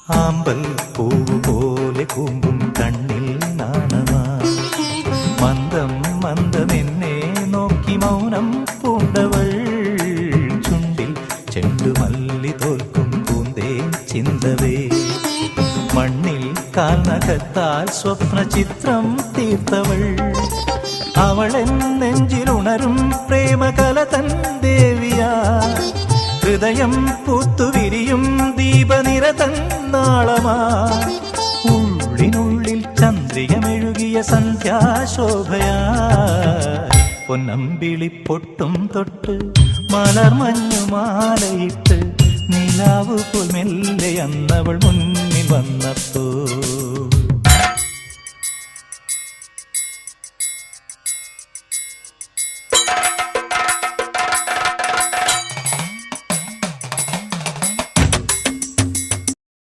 ആമ്പൽ പൂവ് പോലെ കൂമ്പും കണ്ണിൽ നാണമാ മന്ദം മന്ദമെന്നെ നോക്കി മൗനം പൂണ്ടവൾ ചുണ്ടിൽ ചെണ്ടുമല്ലി തോൽക്കും പൂന്തേ ചിന്തവേ മണ്ണിൽ കാൽനഖത്താൽ സ്വപ്ന ചിത്രം തീർത്തവൾ അവളെൻ നെഞ്ചിലുണരും പ്രേമകലതൻ ദേവിയാ ഹൃദയം പൂത്തുവിരിയും ദീപനിരതൻ നാളമാ ഉള്ളിനുള്ളിൽ ചന്ദ്രികമെഴുകിയ സന്ധ്യാശോഭയാ പൊന്നമ്പിളി പൊട്ടും തൊട്ട് മലർമഞ്ഞുമാലയിട്ട് നിലാവ് പോൽ മെല്ലെ അന്നവൾ മുന്നിൽ വന്നപ്പോൾ